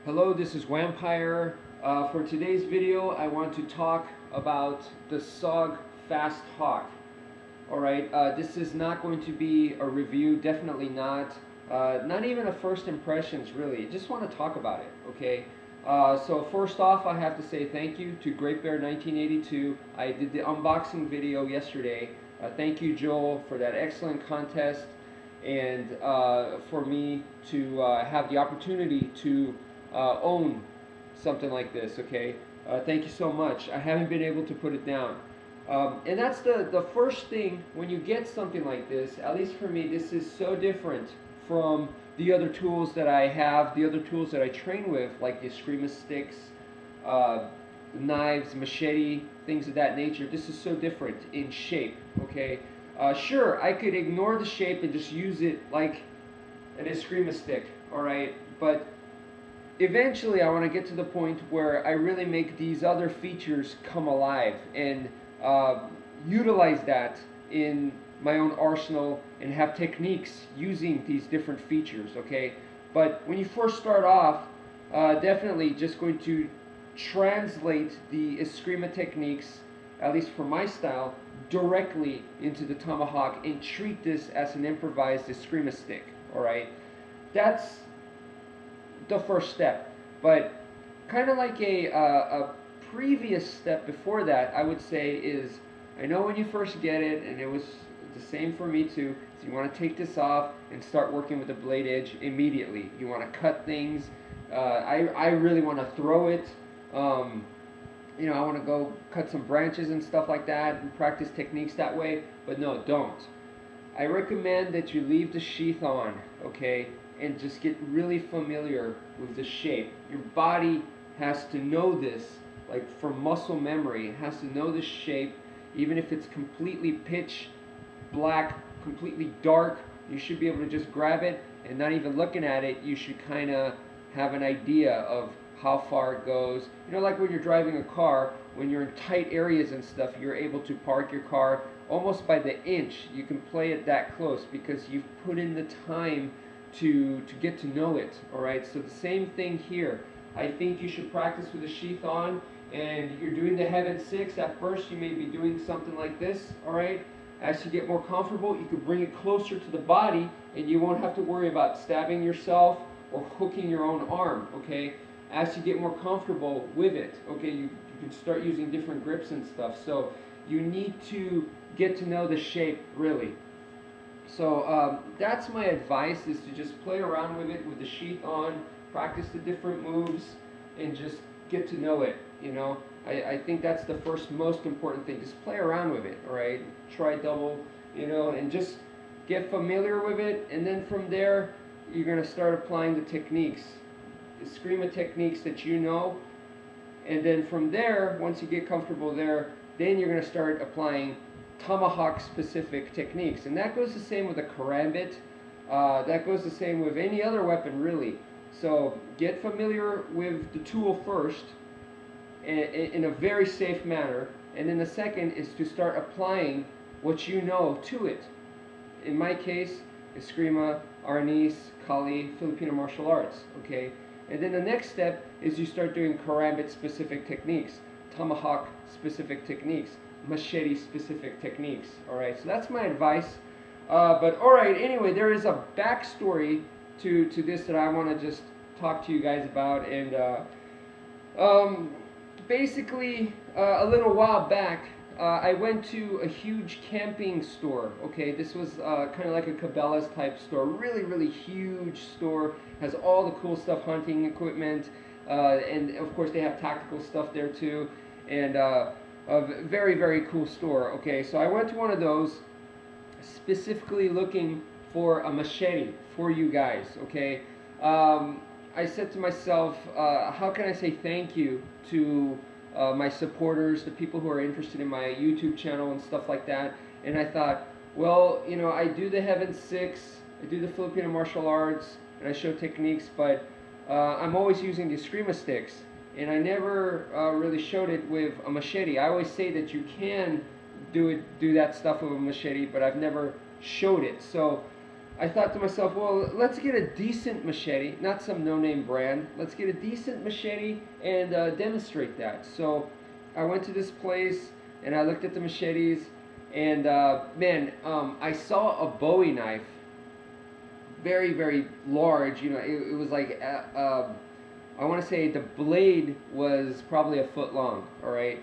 Hello, this is wmpyr. For today's video, I want to talk about the SOG Fasthawk. Alright, this is not going to be a review, definitely not. Not even a first impressions, really. Just want to talk about it, okay? So first off, I have to say thank you to Great Bear 1982. I did the unboxing video yesterday. Thank you, Joel, for that excellent contest and for me to have the opportunity to own something like this, okay? Thank you so much. I haven't been able to put it down. And that's the first thing when you get something like this, at least for me, this is so different from the other tools that I have, the other tools that I train with, like the Eskrima sticks, knives, machete, things of that nature. This is so different in shape, okay? Sure, I could ignore the shape and just use it like an Eskrima stick, alright? But eventually I want to get to the point where I really make these other features come alive and utilize that in my own arsenal and have techniques using these different features, okay? But when you first start off, definitely just going to translate the Eskrima techniques, at least for my style, directly into the tomahawk and treat this as an improvised Eskrima stick, alright? That's the first step, but kind of like a previous step before that, I would say is, I know when you first get it, and it was the same for me too, so you want to take this off and start working with the blade edge immediately. You want to cut things. I really want to throw it. You know, I want to go cut some branches and stuff like that and practice techniques that way, but no, don't. I recommend that you leave the sheath on, okay, and just get really familiar with the shape. Your body has to know this, like from muscle memory. It has to know the shape, even if it's completely pitch black, completely dark. You should be able to just grab it and not even looking at it. You should kind of have an idea of how far it goes. You know, like when you're driving a car, when you're in tight areas and stuff, you're able to park your car almost by the inch. You can play it that close because you've put in the time to get to know it, alright? So the same thing here. I think you should practice with the sheath on, and you're doing the Heaven 6. At first you may be doing something like this, alright? As you get more comfortable, you can bring it closer to the body, and you won't have to worry about stabbing yourself or hooking your own arm, okay? As you get more comfortable with it, okay, you can start using different grips and stuff. So you need to get to know the shape, really. So that's my advice, is to just play around with it with the sheath on, practice the different moves, and just get to know it, you know. I think that's the first most important thing. Just play around with it, alright? Try double, you know, and just get familiar with it, and then from there, you're going to start applying the techniques, the Eskrima techniques that you know, and then from there, once you get comfortable there, then you're going to start applying tomahawk specific techniques, and that goes the same with a karambit. That goes the same with any other weapon, really. So get familiar with the tool first in a very safe manner, and then the second is to start applying what you know to it. In my case, Eskrima, Arnis, Kali, Filipino martial arts, okay? And then the next step is you start doing karambit specific techniques, tomahawk specific techniques, machete specific techniques. Alright, so that's my advice. But alright, anyway, there is a backstory to this that I want to just talk to you guys about. And basically, a little while back, I went to a huge camping store. Okay, this was kind of like a Cabela's type store. Really, really huge store. Has all the cool stuff, hunting equipment, and of course they have tactical stuff there too. And a very, very cool store. Okay, so I went to one of those specifically looking for a machete for you guys. Okay, I said to myself, how can I say thank you to my supporters, the people who are interested in my YouTube channel and stuff like that? And I thought, well, you know, I do the Heaven 6, I do the Filipino martial arts, and I show techniques, but I'm always using the Eskrima sticks, and I never really showed it with a machete. I always say that you can do that stuff with a machete, but I've never showed it. So I thought to myself, well, let's get a decent machete, not some no-name brand. Let's get a decent machete and demonstrate that. So I went to this place and I looked at the machetes, and man, I saw a Bowie knife, very, very large. You know, it was like I want to say the blade was probably a foot long. All right,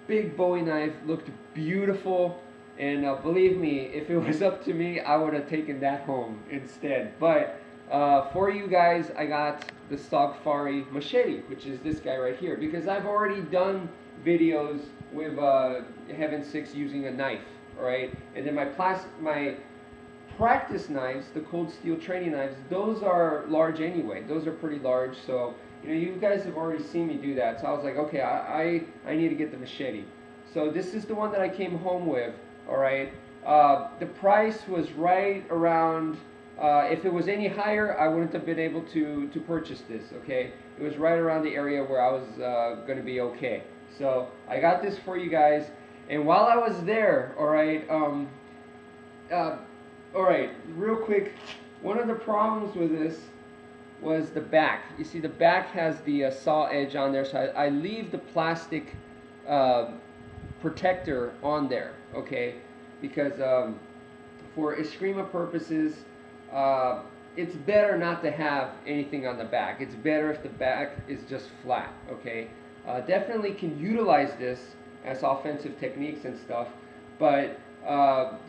big Bowie knife, looked beautiful. And believe me, if it was up to me, I would have taken that home instead. But for you guys, I got the SOG Fasthawk machete, which is this guy right here, because I've already done videos with Heaven 6 using a knife, all right? And then my practice knives, the cold steel training knives, those are large anyway. Those are pretty large, so you know, you guys have already seen me do that. So I was like, okay, I need to get the machete. So this is the one that I came home with. All right, the price was right around, if it was any higher, I wouldn't have been able to purchase this, okay? It was right around the area where I was going to be okay. So I got this for you guys, and while I was there, all right, real quick, one of the problems with this was the back. You see, the back has the saw edge on there, so I leave the plastic protector on there, okay, because for Eskrima purposes, it's better not to have anything on the back. It's better if the back is just flat, okay. Definitely can utilize this as offensive techniques and stuff, but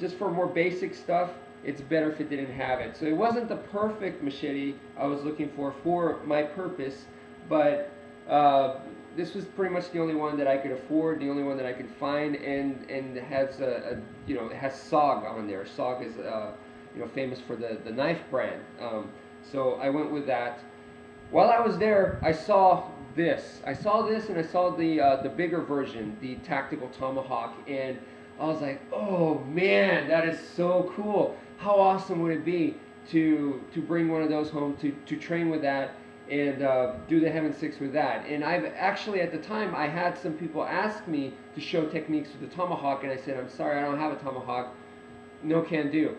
just for more basic stuff, it's better if it didn't have it. So it wasn't the perfect machete I was looking for my purpose, but this was pretty much the only one that I could afford, the only one that I could find, and has you know, it has SOG on there. SOG is you know, famous for the knife brand. So I went with that. While I was there, I saw this. I saw this, and I saw the bigger version, the Tactical Tomahawk, and I was like, oh man, that is so cool. How awesome would it be to bring one of those home, to train with that, and do the Heaven 6 with that. And I've actually, at the time, I had some people ask me to show techniques with the Tomahawk, and I said, I'm sorry, I don't have a Tomahawk. No can do.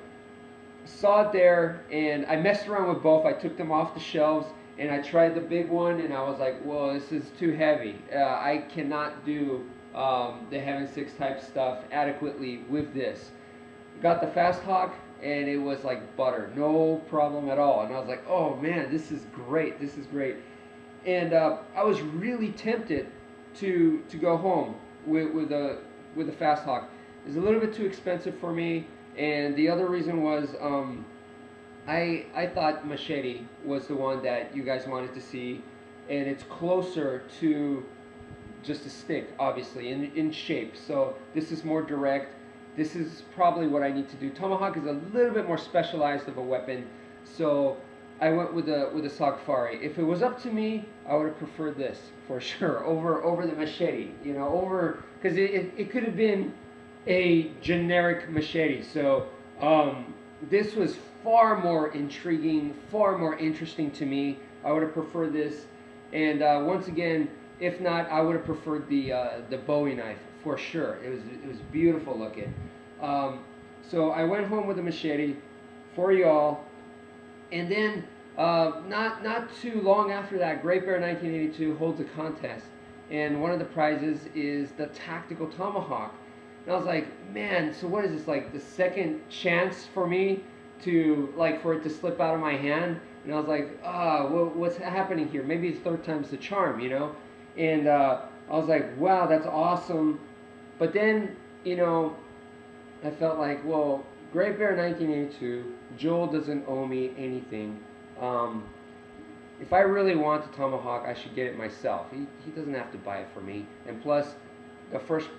Saw it there, and I messed around with both. I took them off the shelves, and I tried the big one, and I was like, well, this is too heavy. I cannot do the Heaven 6 type stuff adequately with this. Got the Fasthawk, and it was like butter, no problem at all. And I was like, oh man, this is great, this is great. And I was really tempted to go home with the Fasthawk. It's a little bit too expensive for me, and the other reason was I thought machete was the one that you guys wanted to see, and it's closer to just a stick, obviously, in shape. So this is more direct. This is probably what I need to do. Tomahawk is a little bit more specialized of a weapon, so I went with the SOG Fasthawk. If it was up to me, I would have preferred this for sure over the machete. You know, because it could have been a generic machete. So this was far more intriguing, far more interesting to me. I would have preferred this, and once again, if not, I would have preferred the Bowie knife for sure. It was beautiful looking. So I went home with a machete for y'all, and then not too long after that, Great Bear 1982 holds a contest, and one of the prizes is the Tactical Tomahawk. And I was like, man, so what is this, like the second chance for me to, like, for it to slip out of my hand? And I was like, what's happening here? Maybe it's third time's the charm, you know? And I was like, wow, that's awesome. But then, you know, I felt like, well, Great Bear 1982, Joel doesn't owe me anything. If I really want the Tomahawk, I should get it myself. He doesn't have to buy it for me. And plus, the first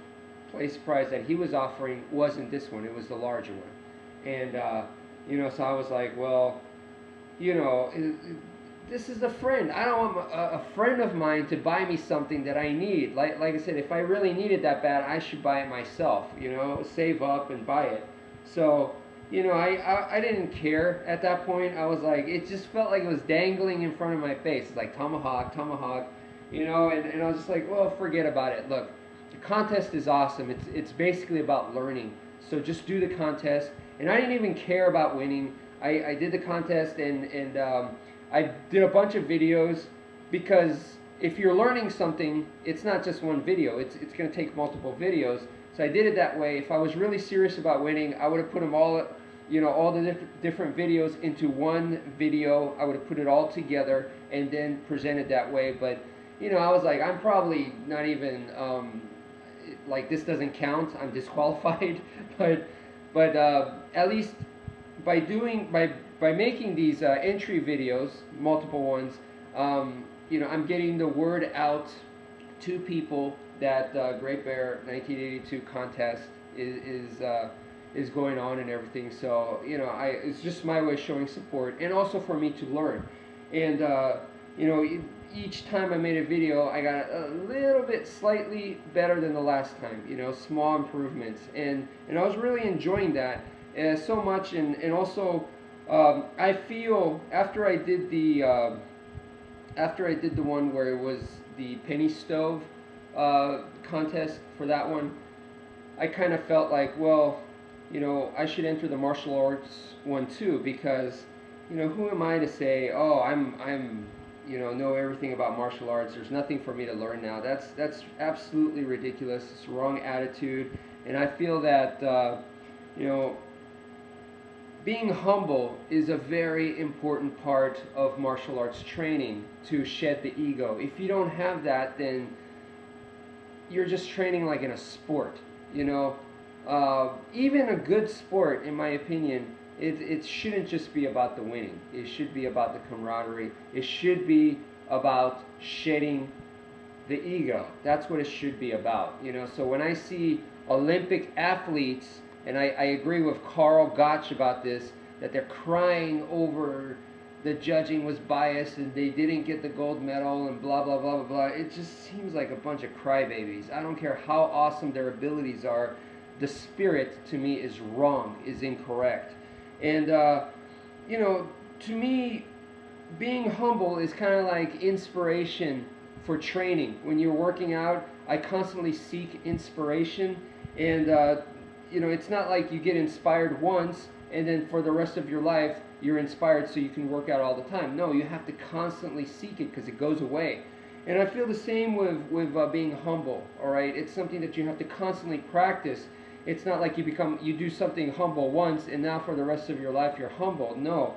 place prize that he was offering wasn't this one, it was the larger one. And, you know, so I was like, well, you know, this is a friend. I don't want a friend of mine to buy me something that I need. Like I said, if I really need it that bad, I should buy it myself, you know, save up and buy it. So, you know, I didn't care at that point. I was like, it just felt like it was dangling in front of my face. It's like Tomahawk, Tomahawk, you know, and I was just like, well, forget about it. Look, the contest is awesome. It's basically about learning. So just do the contest. And I didn't even care about winning. I did the contest, and I did a bunch of videos, because if you're learning something, it's not just one video. It's going to take multiple videos. So I did it that way. If I was really serious about winning, I would have put them all, all the different videos into one video. I would have put it all together and then presented that way. But I was like, I'm probably not even like, this doesn't count. I'm disqualified. but at least by making these entry videos, multiple ones, I'm getting the word out to people that Great Bear 1982 contest is going on and everything. So it's just my way of showing support, and also for me to learn. And each time I made a video, I got a little bit slightly better than the last time. Small improvements, and I was really enjoying that so much. And also I feel after I did the one where it was the penny stove contest, for that one, I kind of felt like, well, I should enter the martial arts one too, because who am I to say, oh, I'm know everything about martial arts. There's nothing for me to learn now. That's absolutely ridiculous. It's the wrong attitude. And I feel that being humble is a very important part of martial arts training, to shed the ego. If you don't have that, then you're just training like in a sport. Even a good sport, in my opinion, it shouldn't just be about the winning. It should be about the camaraderie. It should be about shedding the ego. That's what it should be about. So when I see Olympic athletes, and I agree with Carl Gotch about this, that they're crying over the judging was biased and they didn't get the gold medal and blah, blah, blah, blah, blah. It just seems like a bunch of crybabies. I don't care how awesome their abilities are. The spirit, to me, is wrong, is incorrect. And, to me, being humble is kind of like inspiration for training. When you're working out, I constantly seek inspiration. And, it's not like you get inspired once and then for the rest of your life you're inspired so you can work out all the time. No, you have to constantly seek it, because it goes away. And I feel the same with being humble, all right? It's something that you have to constantly practice. It's not like you do something humble once and now for the rest of your life you're humble. No.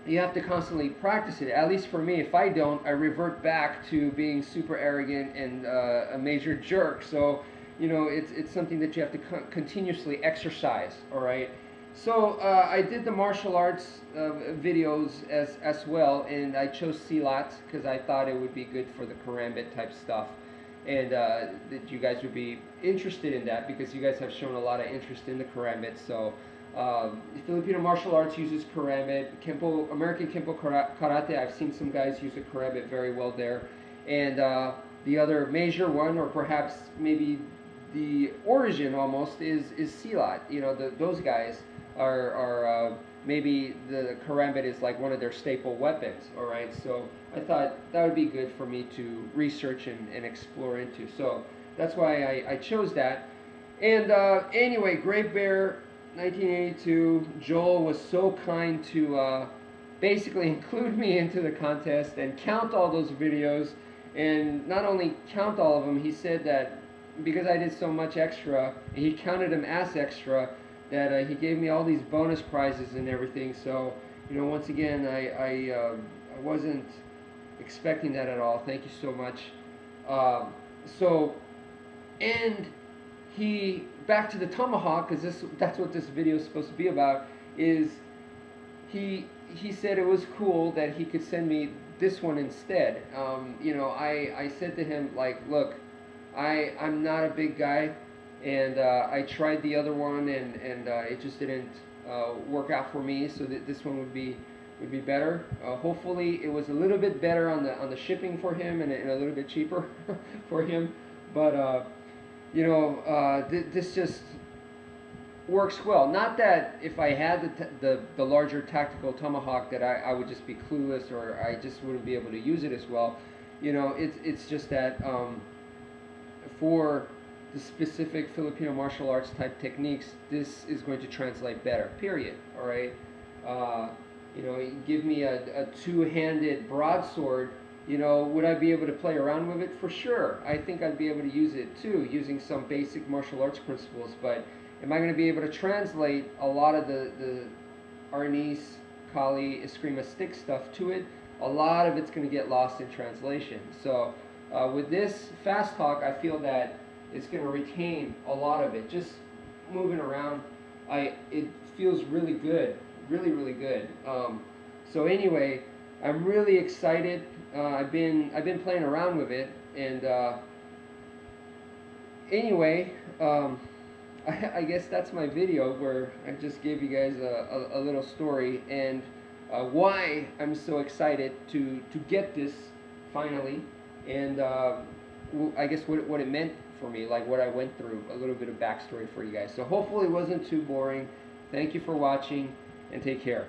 You have to constantly practice it. At least for me, if I don't, I revert back to being super arrogant and a major jerk. So, it's something that you have to continuously exercise, all right? So I did the martial arts videos as well, and I chose Silat because I thought it would be good for the karambit type stuff, and that you guys would be interested in that, because you guys have shown a lot of interest in the karambit. So Filipino martial arts uses karambit. American Kempo Karate, I've seen some guys use the karambit very well there. And the other major one, or perhaps maybe the origin almost, is Silat. Those guys are maybe the karambit is like one of their staple weapons, all right? So I thought that would be good for me to research and explore into. So that's why I chose that. And anyway, Great Bear 1982, Joel was so kind to basically include me into the contest and count all those videos. And not only count all of them, he said that because I did so much extra, he counted them as extra, that he gave me all these bonus prizes and everything. So, once again, I wasn't expecting that at all. Thank you so much. And he, back to the Tomahawk, because that's what this video is supposed to be about, is he said it was cool that he could send me this one instead. I said to him, like, look, I'm not a big guy, and I tried the other one, and it just didn't work out for me, so that this one would be better. Hopefully it was a little bit better on the shipping for him, and a little bit cheaper for him, but this just works well. Not that if I had the larger tactical Tomahawk that I would just be clueless, or I just wouldn't be able to use it as well. It's just that for the specific Filipino martial arts type techniques, this is going to translate better, period. All right. You know, give me a two-handed broadsword, you know, would I be able to play around with it? For sure. I think I'd be able to use it too, using some basic martial arts principles, but am I going to be able to translate a lot of the Arnis, Kali, Eskrima stick stuff to it? A lot of it's going to get lost in translation. So with this Fasthawk, I feel that it's going to retain a lot of it. Just moving around, it feels really good, really good. So anyway, I'm really excited. I've been playing around with it, and anyway, I guess that's my video where I just gave you guys a little story and why I'm so excited to get this finally, and I guess what it meant for me, like what I went through, a little bit of backstory for you guys. So hopefully it wasn't too boring. Thank you for watching, and take care.